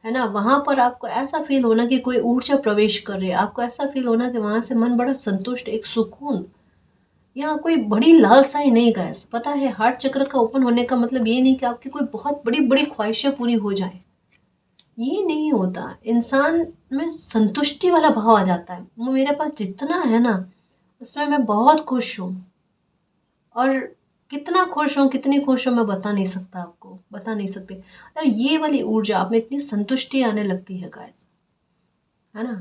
है ना। वहाँ पर आपको ऐसा फील होना कि कोई ऊर्जा प्रवेश कर रही है, आपको ऐसा फील होना कि वहाँ से मन बड़ा संतुष्ट, एक सुकून, यहाँ कोई बड़ी लालसाएं नहीं गैस। पता है, हार्ट चक्र का ओपन होने का मतलब ये नहीं कि आपकी कोई बहुत बड़ी बड़ी ख्वाहिशें पूरी हो जाए, ये नहीं होता। इंसान में संतुष्टि वाला भाव आ जाता है, वो मेरे पास जितना है ना उसमें मैं बहुत खुश हूँ, और कितना खुश हूँ, कितनी खुश हूँ मैं बता नहीं सकता, आपको बता नहीं सकती। और ये वाली ऊर्जा आप में इतनी संतुष्टि आने लगती है गाइस, है ना।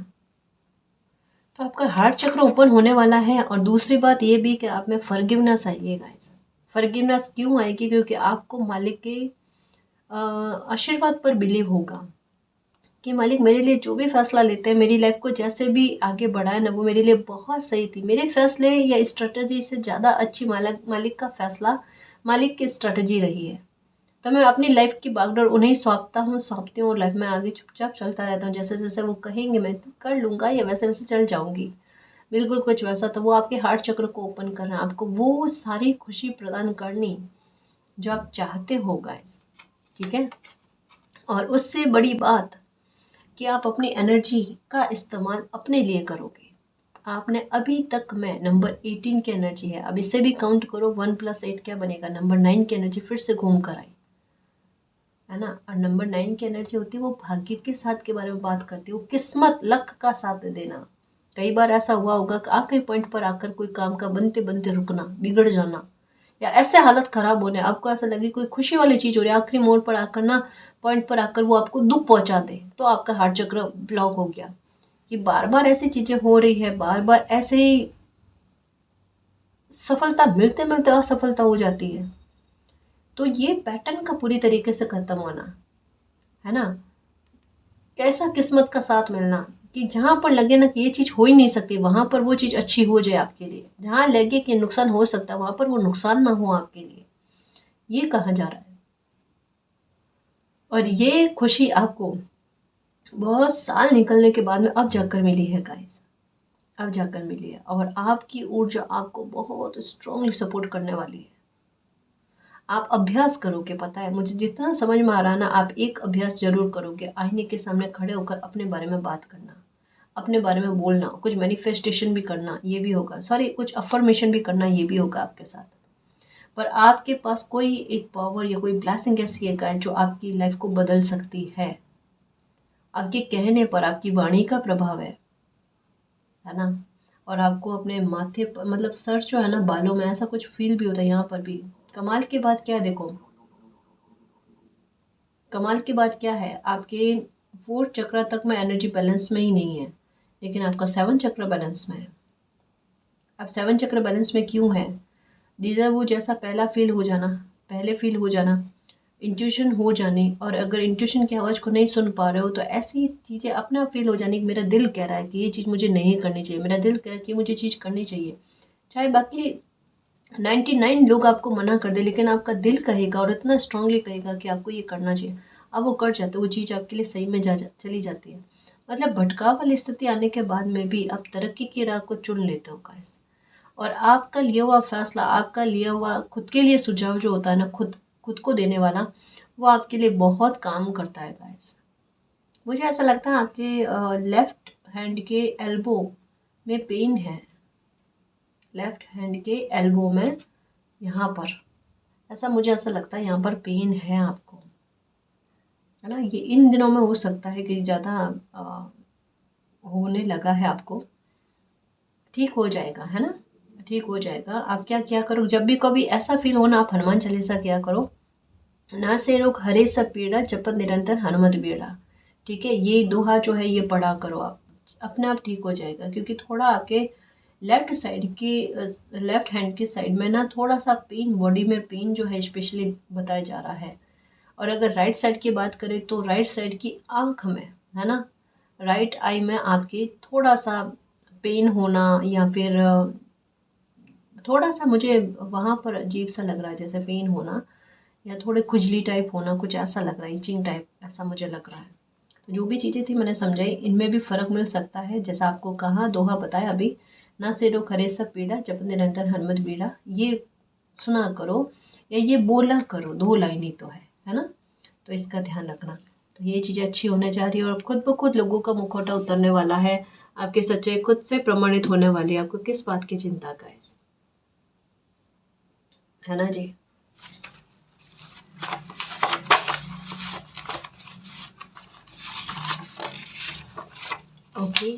तो आपका हार्ट चक्र ओपन होने वाला है। और दूसरी बात ये भी कि आप में फॉरगिवनेस आएगी गाइस। फॉरगिवनेस क्यों आएगी? क्योंकि आपको मालिक के आशीर्वाद पर बिलीव होगा कि मालिक मेरे लिए जो भी फैसला लेते हैं, मेरी लाइफ को जैसे भी आगे बढ़ाए ना, वो मेरे लिए बहुत सही थी। मेरे फैसले या स्ट्रेटजी से ज़्यादा अच्छी मालिक का फैसला, मालिक की स्ट्रेटजी रही है। तो मैं अपनी लाइफ की बागडोर उन्हें सौंपती हूँ, और लाइफ में आगे चुपचाप चलता रहता हूँ। जैसे जैसे वो कहेंगे मैं कर लूँगा, या वैसे वैसे चल जाऊँगी, बिल्कुल कुछ वैसा। तो वो आपके हार्ट चक्र को ओपन करना, आपको वो सारी खुशी प्रदान करनी जो आप चाहते हो गाइस, ठीक है। और उससे बड़ी बात कि आप अपनी एनर्जी का इस्तेमाल अपने लिए करोगे। आपने अभी तक में नंबर 18 की एनर्जी है, अब इसे भी काउंट करो, 1 + 8 क्या बनेगा? नंबर 9 की एनर्जी फिर से घूम कर आई, है ना। और नंबर 9 की एनर्जी होती है वो भाग्य के साथ के बारे में बात करती है, वो किस्मत, लक का साथ देना। कई बार ऐसा हुआ होगा कि आखिरी पॉइंट पर आकर कोई काम का बनते बनते रुकना, बिगड़ जाना, या ऐसे हालत खराब होने, आपको ऐसा लगे कोई खुशी वाली चीज़ हो रही है, आखिरी मोड़ पर आकर ना, पॉइंट पर आकर वो आपको दुख पहुंचा दे, तो आपका हार्ट चक्र ब्लॉक हो गया। कि बार बार ऐसी चीज़ें हो रही है, बार बार ऐसे ही सफलता मिलते मिलते असफलता हो जाती है, तो ये पैटर्न का पूरी तरीके से खत्म होना, है ना। कैसा किस्मत का साथ मिलना कि जहाँ पर लगे ना कि ये चीज़ हो ही नहीं सकती, वहाँ पर वो चीज़ अच्छी हो जाए आपके लिए। जहाँ लगे कि नुकसान हो सकता है, वहाँ पर वो नुकसान ना हो आपके लिए, ये कहा जा रहा है। और ये खुशी आपको बहुत साल निकलने के बाद में अब जाकर मिली है गाइस, अब जाकर मिली है। और आपकी ऊर्जा आपको बहुत स्ट्रांगली सपोर्ट करने वाली है। आप अभ्यास करोगे, पता है मुझे जितना समझ में आ रहा है ना, आप एक अभ्यास जरूर करोगे, आईने के सामने खड़े होकर अपने बारे में बात करना। अपने बारे में बोलना, कुछ मैनिफेस्टेशन भी करना, ये भी होगा, सॉरी कुछ अफर्मेशन भी करना, ये भी होगा आपके साथ। पर आपके पास कोई एक पावर या कोई ब्लेसिंग ऐसी है जो आपकी लाइफ को बदल सकती है। आपके कहने पर, आपकी वाणी का प्रभाव है ना। और आपको अपने माथे पर, मतलब सर जो है ना, बालों में ऐसा कुछ फील भी होता है, यहाँ पर भी। कमाल की बात क्या है, देखो कमाल की बात क्या है, आपके 4th चक्र तक में एनर्जी बैलेंस में ही नहीं है, लेकिन आपका 7th चक्र बैलेंस में है। अब 7th चक्र बैलेंस में क्यों है? डीजर वो जैसा पहला फील हो जाना, पहले फील हो जाना, इंट्यूशन हो जानी, और अगर इंट्यूशन की आवाज़ को नहीं सुन पा रहे हो तो ऐसी चीज़ें अपना फील हो जानी कि मेरा दिल कह रहा है कि ये चीज़ मुझे नहीं करनी चाहिए, मेरा दिल कह रहा है कि मुझे चीज़ करनी चाहिए। चाहे बाकी 99 लोग आपको मना कर दे, लेकिन आपका दिल कहेगा और इतना स्ट्रांगली कहेगा कि आपको ये करना चाहिए। अब वो कर जाते, वो चीज़ आपके लिए सही में चली जाती है। मतलब भटकाव वाली स्थिति आने के बाद में भी आप तरक्की की राह को चुन लेते हो गाइस। और आपका लिया हुआ फैसला, आपका लिया हुआ खुद के लिए सुझाव जो होता है ना, खुद खुद को देने वाला, वो आपके लिए बहुत काम करता है गाइस। मुझे ऐसा लगता है आपके लेफ्ट हैंड के एल्बो में पेन है, लेफ्ट हैंड के एल्बो में, यहाँ पर ऐसा मुझे ऐसा लगता है, यहाँ पर पेन है आपको, है ना। ये इन दिनों में हो सकता है कि ज़्यादा होने लगा है आपको। ठीक हो जाएगा, है ना, ठीक हो जाएगा। आप क्या क्या करो, जब भी कभी ऐसा फील हो ना, आप हनुमान चालीसा क्या करो, ना से रोग हरे सब पीड़ा जपत निरंतर हनुमत बीड़ा। ठीक है, ये दोहा जो है ये पढ़ा करो आप, अपने आप ठीक हो जाएगा। क्योंकि थोड़ा आपके लेफ्ट साइड की, लेफ्ट हैंड की साइड में ना थोड़ा सा पेन, बॉडी में पेन जो है स्पेशली बताया जा रहा है। और अगर राइट साइड की बात करें तो राइट साइड की आंख में, है ना, राइट आई में आपके थोड़ा सा पेन होना, या फिर थोड़ा सा मुझे वहाँ पर अजीब सा लग रहा है, जैसे पेन होना या थोड़े खुजली टाइप होना, कुछ ऐसा लग रहा है, इचिंग टाइप ऐसा मुझे लग रहा है। तो जो भी चीज़ें थी मैंने समझाई, इनमें भी फ़र्क मिल सकता है। जैसा आपको कहा, दोहा बताया अभी, ना सिरो खरे सब पीड़ा जप निरंतर हनुमत बीड़ा, ये सुना करो या ये बोला करो, 2 लाइन ही तो है ना। तो इसका ध्यान रखना। तो ये चीज़ें अच्छी होने जा रही है, और खुद ब खुद लोगों का मुखौटा उतरने वाला है, आपकी सच्चाई खुद से प्रमाणित होने वाली है। आपको किस बात की चिंता का है ना जी। ओके,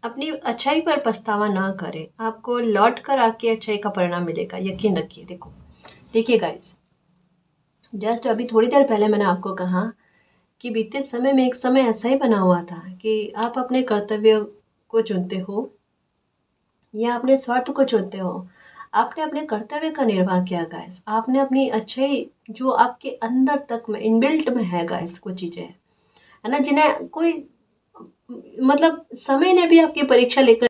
अपनी अच्छाई पर पछतावा ना करें, आपको लौट कर आपकी अच्छाई का परिणाम मिलेगा, यकीन रखिए। देखिए गाइस, जस्ट अभी थोड़ी देर पहले मैंने आपको कहा कि बीते समय में एक समय ऐसा ही बना हुआ था कि आप अपने कर्तव्य को चुनते हो या अपने स्वार्थ को चुनते हो। आपने अपने कर्तव्य का निर्वाह किया गाइस, आपने अपनी अच्छाई जो आपके अंदर तक में इनबिल्ट में है गाइस, कुछ चीज़ें है ना, जिन्हें कोई, मतलब समय ने भी आपकी परीक्षा लेकर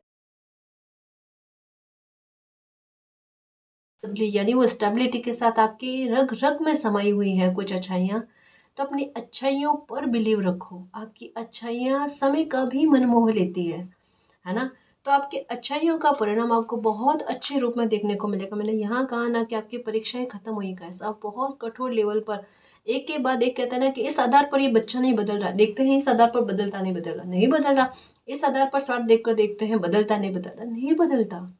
बदली, यानी वो स्टेबिलिटी के साथ आपकी रग रग में समाई हुई है कुछ अच्छाइयाँ। तो अपनी अच्छाइयों पर बिलीव रखो, आपकी अच्छाइयाँ समय का भी मन मोह लेती है ना। तो आपकी अच्छाइयों का परिणाम आपको बहुत अच्छे रूप में देखने को मिलेगा। मैंने यहाँ कहा ना कि आपकी परीक्षाएं खत्म हुई कैसे, आप बहुत कठोर लेवल पर एक के बाद एक कहते हैं ना कि इस आधार पर ये बच्चा नहीं बदल रहा, देखते हैं इस आधार पर बदलता नहीं, बदल रहा नहीं, बदल रहा, इस आधार पर स्वार्थ देख कर देखते हैं बदलता नहीं, बदलता नहीं, बदलता।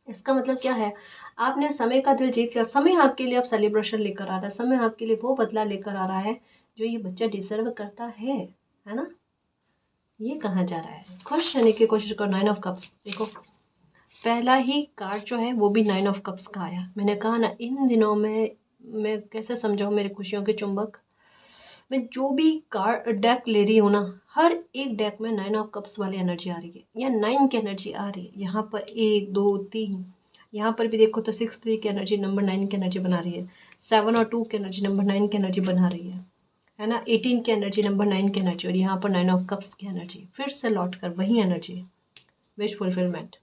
इसका मतलब क्या है, आपने समय का दिल जीत लिया, समय आपके लिए अब सेलिब्रेशन लेकर आ रहा है, समय आपके लिए वो बदला लेकर आ रहा है जो ये बच्चा डिजर्व करता है ना। ये कहाँ जा रहा है, खुश रहने की कोशिश करो। 9 ऑफ कप्स देखो, पहला ही कार्ड जो है वो भी 9 ऑफ कप्स का आया। मैंने कहा ना, इन दिनों में मैं कैसे समझाऊँ मेरे खुशियों के चुंबक, मैं जो भी कार्ड डेक ले रही हूँ ना, हर एक डेक में 9 ऑफ कप्स वाली एनर्जी आ रही है, या 9 की एनर्जी आ रही है। यहाँ पर 1 2 3, यहाँ पर भी देखो तो 6 3 की एनर्जी नंबर 9 की एनर्जी बना रही है, 7 और 2 की एनर्जी नंबर 9 की एनर्जी बना रही है ना, 18 की एनर्जी नंबर 9 की एनर्जी, और यहाँ पर 9 ऑफ कप्स की एनर्जी, फिर से लौट कर वही एनर्जी, विश फुलफिलमेंट,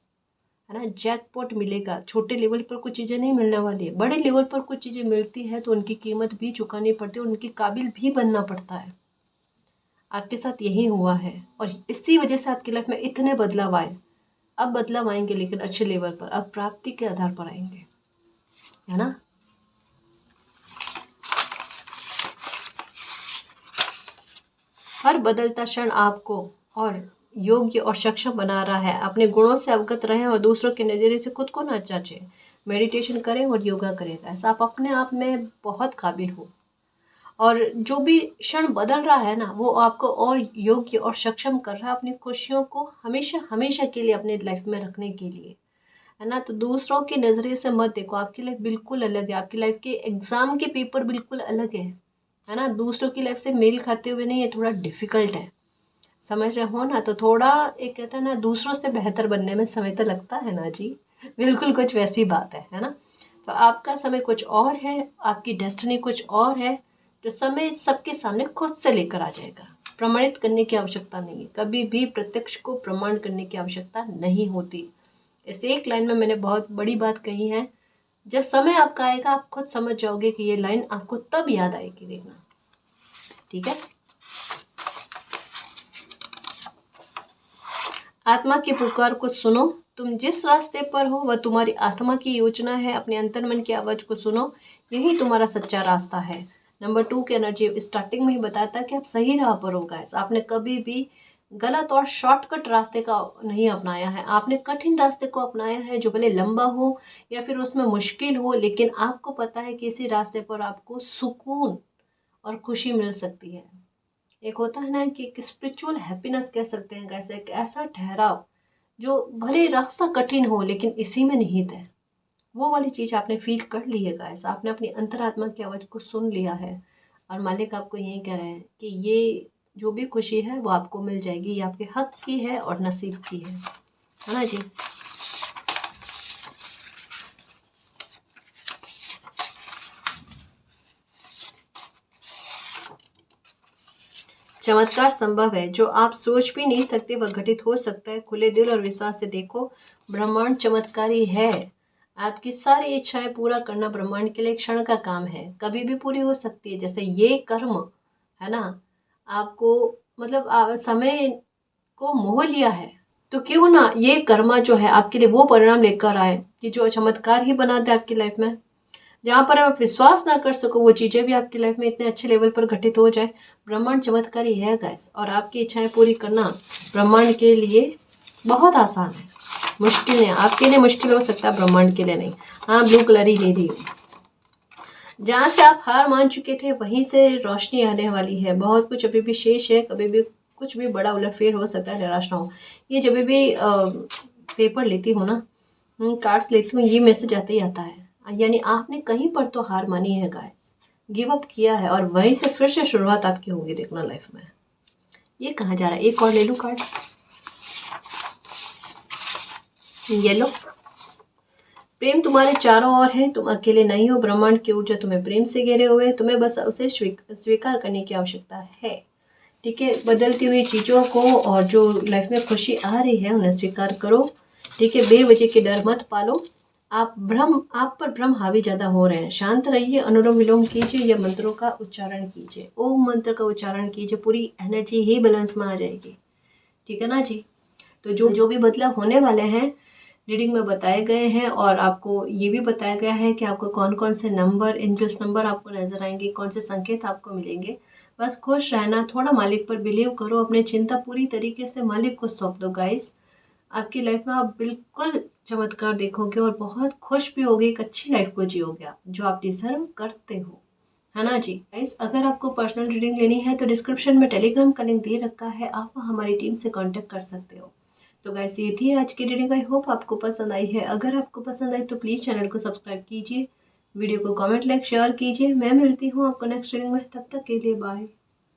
है ना। जैकपॉट मिलेगा, छोटे लेवल पर कुछ चीज़ें नहीं मिलने वाली है, बड़े लेवल पर कुछ चीज़ें मिलती है तो उनकी कीमत भी चुकानी पड़ती है, उनके काबिल भी बनना पड़ता है। आपके साथ यही हुआ है, और इसी वजह से आपकी लाइफ में इतने बदलाव आए। अब बदलाव आएंगे लेकिन अच्छे लेवल पर, अब प्राप्ति के आधार पर आएंगे, है ना। हर बदलता क्षण आपको, और योग्य और सक्षम बना रहा है। अपने गुणों से अवगत रहें और दूसरों के नज़रिए से खुद को ना जांचें। मेडिटेशन करें और योगा करें गाइस। आप अपने आप में बहुत काबिल हो और जो भी क्षण बदल रहा है ना वो आपको और योग्य और सक्षम कर रहा है अपनी खुशियों को हमेशा हमेशा के लिए अपने लाइफ में रखने के लिए, है ना। तो दूसरों के नज़रिए से मत देखो। आपकी लाइफ बिल्कुल अलग है। आपकी लाइफ के एग्ज़ाम के पेपर बिल्कुल अलग है ना। दूसरों की लाइफ से मेल खाते हुए नहीं, ये थोड़ा डिफ़िकल्ट है, समझ रहे हो ना। तो थोड़ा एक कहता है ना दूसरों से बेहतर बनने में समय तो लगता है ना जी। बिल्कुल कुछ वैसी बात है ना। तो आपका समय कुछ और है, आपकी डेस्टिनी कुछ और है। तो समय सबके सामने खुद से लेकर आ जाएगा। प्रमाणित करने की आवश्यकता नहीं है। कभी भी प्रत्यक्ष को प्रमाण करने की आवश्यकता नहीं होती। इस एक लाइन में मैंने बहुत बड़ी बात कही है। जब समय आपका आएगा आप खुद समझ जाओगे कि ये लाइन आपको तब याद आएगी, देखना, ठीक है। आत्मा की पुकार को सुनो। तुम जिस रास्ते पर हो वह तुम्हारी आत्मा की योजना है। अपने अंतर्मन की आवाज़ को सुनो, यही तुम्हारा सच्चा रास्ता है। नंबर 2 की एनर्जी स्टार्टिंग में ही बताया था कि आप सही राह पर हो गाइस। आपने कभी भी गलत और शॉर्टकट रास्ते का नहीं अपनाया है। आपने कठिन रास्ते को अपनाया है, जो भले लंबा हो या फिर उसमें मुश्किल हो, लेकिन आपको पता है कि इसी रास्ते पर आपको सुकून और खुशी मिल सकती है। एक होता है ना कि एक स्पिरिचुअल हैप्पीनेस कह सकते हैं कैसे, एक ऐसा ठहराव जो भले रास्ता कठिन हो लेकिन इसी में निहित है। वो वाली चीज़ आपने फील कर ली है गाइस। आपने अपनी अंतरात्मा की आवाज़ को सुन लिया है और मालिक आपको यही कह रहे हैं कि ये जो भी खुशी है वो आपको मिल जाएगी। ये आपके हक की है और नसीब की है ना जी। चमत्कार संभव है। जो आप सोच भी नहीं सकते वह घटित हो सकता है। खुले दिल और विश्वास से देखो, ब्रह्मांड चमत्कारी है। आपकी सारी इच्छाएं पूरा करना ब्रह्मांड के लिए एक क्षण का काम है, कभी भी पूरी हो सकती है। जैसे ये कर्म है ना, आपको मतलब समय को मोह लिया है, तो क्यों ना ये कर्मा जो है आपके लिए वो परिणाम लेकर आए कि जो चमत्कार ही बना दे आपकी लाइफ में। जहाँ पर आप विश्वास ना कर सको वो चीज़ें भी आपकी लाइफ में इतने अच्छे लेवल पर घटित हो जाए। ब्रह्मांड चमत्कारी है गाइस, और आपकी इच्छाएं पूरी करना ब्रह्मांड के लिए बहुत आसान है। मुश्किल नहीं, आपके लिए मुश्किल हो सकता है, ब्रह्मांड के लिए नहीं। हाँ, ब्लू कलर ही ले रही हूँ। जहाँ से आप हार मान चुके थे वहीं से रोशनी आने वाली है। बहुत कुछ अभी भी शेष है, कभी भी कुछ भी बड़ा उलटफेर हो सकता है, निराश ना हो। ये जब भी पेपर लेती हूँ ना, कार्ड्स लेती हूँ, ये मैसेज आते ही आता है। यानी आपने कहीं पर तो हार मानी है गाइस, गिव अप किया है, और वहीं से फिर से शुरुआत आपकी होगी, देखना लाइफ में। ये कहाँ जा रहा है? एक और ले लूँ कार्ड, येलो। प्रेम तुम्हारे चारों ओर है, तुम अकेले नहीं हो। ब्रह्मांड की ऊर्जा तुम्हें प्रेम से घेरे हुए है। तुम्हें बस उसे स्वीकार करने की आवश्यकता है, ठीक है। बदलती हुई चीज़ों को और जो लाइफ में खुशी आ रही है उन्हें स्वीकार करो, ठीक है। बेवजह के डर मत पालो। आप पर भ्रम हावी ज़्यादा हो रहे हैं। शांत रहिए, अनुलोम विलोम कीजिए या मंत्रों का उच्चारण कीजिए। ओम मंत्र का उच्चारण कीजिए, पूरी एनर्जी ही बैलेंस में आ जाएगी, ठीक है ना जी। तो जो भी बदलाव होने वाले हैं रीडिंग में बताए गए हैं, और आपको ये भी बताया गया है कि आपको कौन कौन से नंबर, एंजल्स नंबर आपको नजर आएंगे, कौन से संकेत आपको मिलेंगे। बस खुश रहना, थोड़ा मालिक पर बिलीव करो, अपनी चिंता पूरी तरीके से मालिक को सौंप दो गाइस। आपकी लाइफ में आप बिल्कुल चमत्कार देखोगे और बहुत खुश भी होगे, एक अच्छी लाइफ को जियोगे आप, जो आप डिजर्व करते हो, है ना जी। गाइस, अगर आपको पर्सनल रीडिंग लेनी है तो डिस्क्रिप्शन में टेलीग्राम का लिंक दे रखा है, आप हमारी टीम से कांटेक्ट कर सकते हो। तो गाइस, ये थी आज की रीडिंग। आई होप आपको पसंद आई है। अगर आपको पसंद आई तो प्लीज़ चैनल को सब्सक्राइब कीजिए, वीडियो को कमेंट, लाइक, शेयर कीजिए। मैं मिलती हूँ आपको नेक्स्ट रीडिंग में, तब तक के लिए बाय।